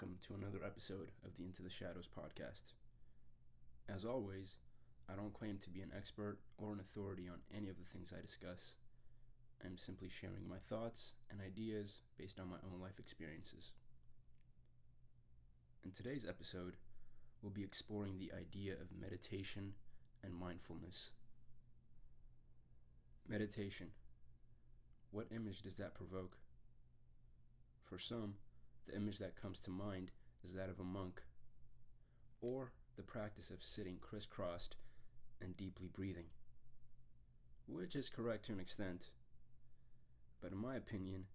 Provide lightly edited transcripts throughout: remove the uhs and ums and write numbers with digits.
welcome to another episode of the Into the Shadows podcast. As always, I don't claim to be an expert or an authority on any of the things I discuss. I'm simply sharing my thoughts and ideas based on my own life experiences. In today's episode, we'll be exploring the idea of meditation and mindfulness. Meditation. What image does that provoke? For some, the image that comes to mind is that of a monk, or the practice of sitting crisscrossed and deeply breathing, which is correct to an extent. But in my opinion,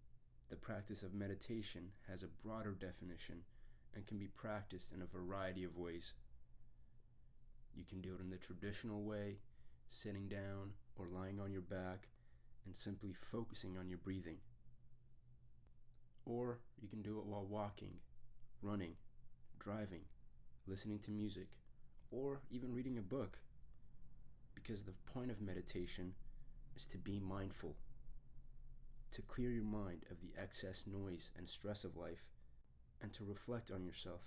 the practice of meditation has a broader definition and can be practiced in a variety of ways. You can do it in the traditional way, sitting down or lying on your back and simply focusing on your breathing. Or you can do it while walking, running, driving, listening to music, or even reading a book. Because the point of meditation is to be mindful, to clear your mind of the excess noise and stress of life, and to reflect on yourself,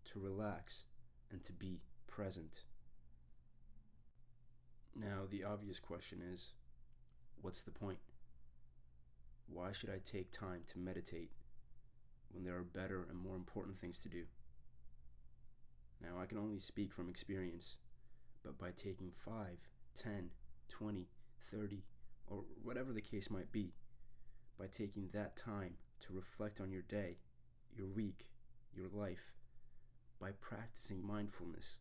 to relax, and to be present. Now, the obvious question is, what's the point? Why should I take time to meditate when there are better and more important things to do? Now, I can only speak from experience, but by taking 5, 10, 20, 30, or whatever the case might be, by taking that time to reflect on your day, your week, your life, by practicing mindfulness,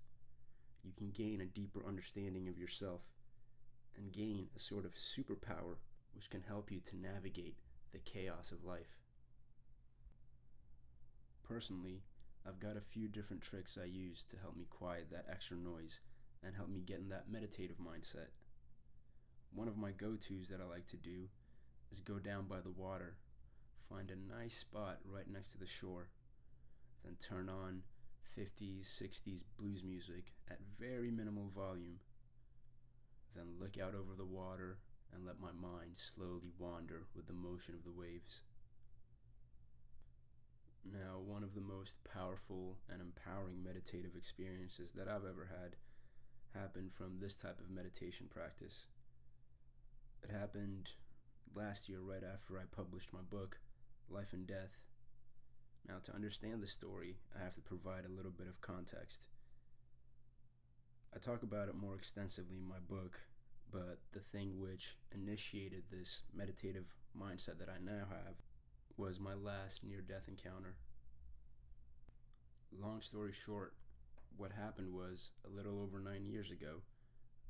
you can gain a deeper understanding of yourself and gain a sort of superpower which can help you to navigate the chaos of life. Personally, I've got a few different tricks I use to help me quiet that extra noise and help me get in that meditative mindset. One of my go-tos that I like to do is go down by the water, find a nice spot right next to the shore, then turn on 50s, 60s blues music at very minimal volume, then look out over the water and let my mind slowly wander with the motion of the waves. Now, one of the most powerful and empowering meditative experiences that I've ever had happened from this type of meditation practice. It happened last year right after I published my book, Life and Death. Now, to understand the story, I have to provide a little bit of context. I talk about it more extensively in my book, but the thing which initiated this meditative mindset that I now have was my last near-death encounter. Long story short, what happened was, a little over 9 years ago,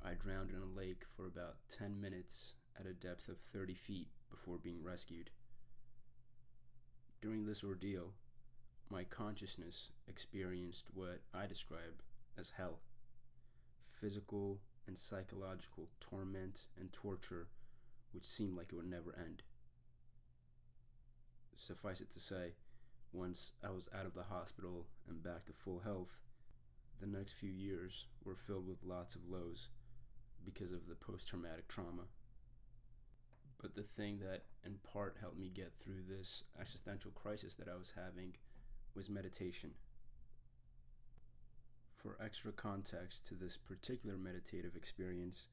I drowned in a lake for about 10 minutes at a depth of 30 feet before being rescued. During this ordeal, my consciousness experienced what I describe as hell. Physical and psychological torment and torture which seemed like it would never end. Suffice it to say, once I was out of the hospital and back to full health, the next few years were filled with lots of lows because of the post-traumatic trauma. But the thing that in part helped me get through this existential crisis that I was having was meditation. For extra context to this particular meditative experience,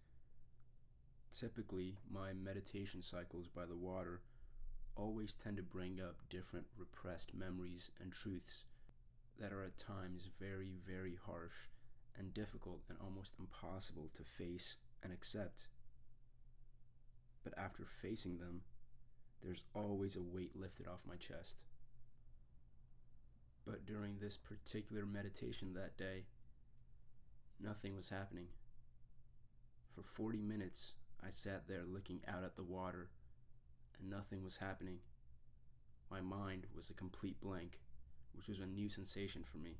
typically my meditation cycles by the water always tend to bring up different repressed memories and truths that are at times very, very harsh and difficult and almost impossible to face and accept. But after facing them, there's always a weight lifted off my chest. But during this particular meditation that day, nothing was happening. For 40 minutes, I sat there looking out at the water, and nothing was happening. My mind was a complete blank, which was a new sensation for me.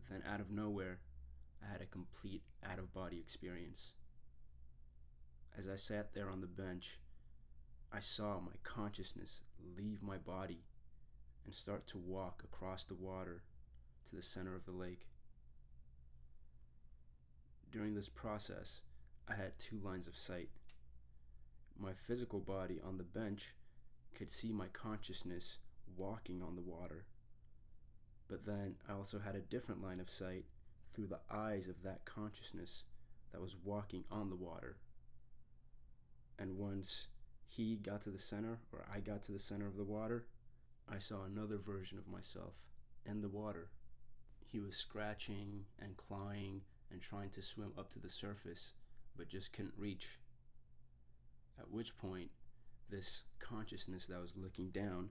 Then out of nowhere, I had a complete out-of-body experience. As I sat there on the bench, I saw my consciousness leave my body and start to walk across the water to the center of the lake. During this process, I had 2 lines of sight. My physical body on the bench could see my consciousness walking on the water But then I also had a different line of sight through the eyes of that consciousness that was walking on the water. And once he got to the center, or I got to the center of the water, I saw another version of myself in the water. He was scratching and clawing and trying to swim up to the surface, but just couldn't reach. At which point, this consciousness that was looking down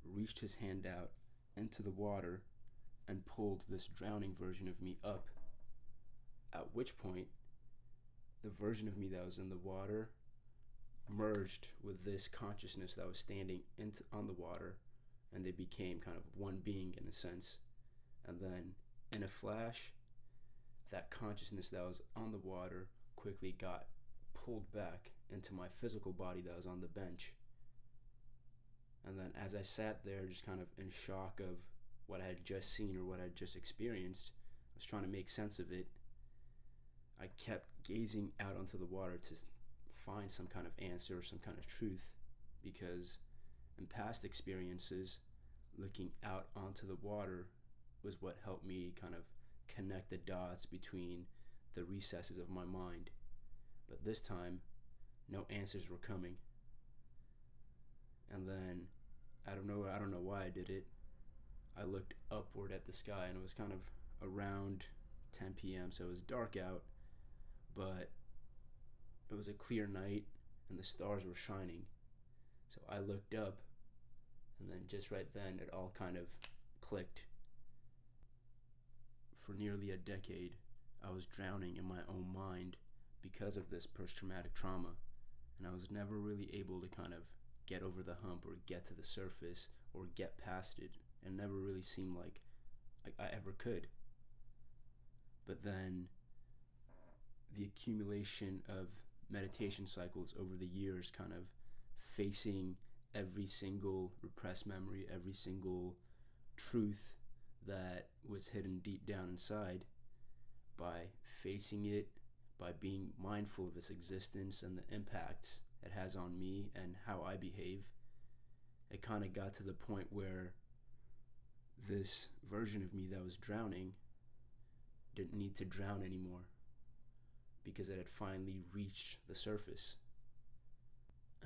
reached his hand out into the water and pulled this drowning version of me up. At which point, the version of me that was in the water merged with this consciousness that was standing on the water, and they became kind of one being in a sense. And then, in a flash, that consciousness that was on the water quickly got pulled back into my physical body that was on the bench. And then as I sat there just kind of in shock of what I had just seen or what I had just experienced, I was trying to make sense of it. I kept gazing out onto the water to find some kind of answer or some kind of truth, because in past experiences, looking out onto the water was what helped me kind of connect the dots between the recesses of my mind. But this time, no answers were coming. And then, I don't know why I did it. I looked upward at the sky, and it was kind of around 10 p.m., so it was dark out, but it was a clear night, and the stars were shining. So I looked up, and then just right then, it all kind of clicked. For nearly a decade, I was drowning in my own mind because of this post-traumatic trauma, and I was never really able to kind of get over the hump or get to the surface or get past it. It never really seemed like I ever could. But then the accumulation of meditation cycles over the years, kind of facing every single repressed memory, every single truth that was hidden deep down inside, by facing it, by being mindful of its existence and the impacts it has on me and how I behave, it kind of got to the point where this version of me that was drowning didn't need to drown anymore, because it had finally reached the surface.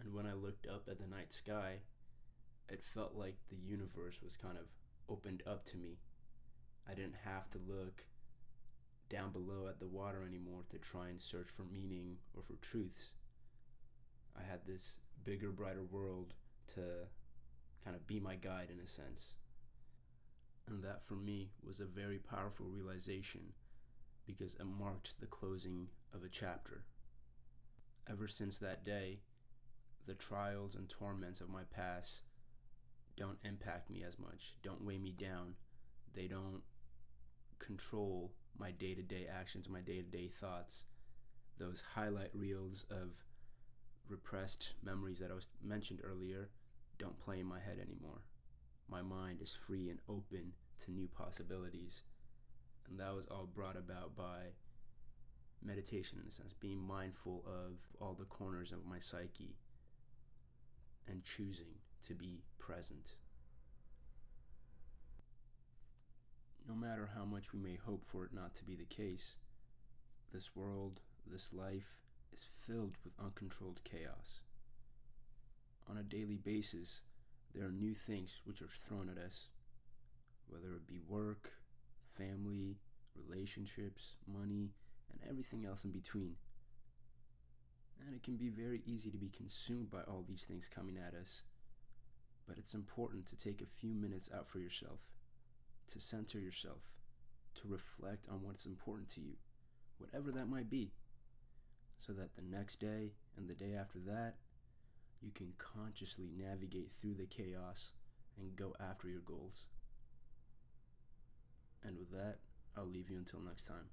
And when I looked up at the night sky, it felt like the universe was kind of opened up to me. I didn't have to look down below at the water anymore to try and search for meaning or for truths. I had this bigger, brighter world to kind of be my guide in a sense. And that for me was a very powerful realization, because it marked the closing of a chapter. Ever since that day, the trials and torments of my past don't impact me as much, don't weigh me down. They don't control my day-to-day actions, my day-to-day thoughts. Those highlight reels of repressed memories that I was mentioned earlier don't play in my head anymore. My mind is free and open to new possibilities. And that was all brought about by meditation, in a sense, being mindful of all the corners of my psyche and choosing to be present. No matter how much we may hope for it not to be the case, this world, this life, is filled with uncontrolled chaos. On a daily basis, there are new things which are thrown at us, whether it be work, family, relationships, money, and everything else in between. And it can be very easy to be consumed by all these things coming at us, but it's important to take a few minutes out for yourself, to center yourself, to reflect on what's important to you, whatever that might be, so that the next day and the day after that, you can consciously navigate through the chaos and go after your goals. And with that, I'll leave you until next time.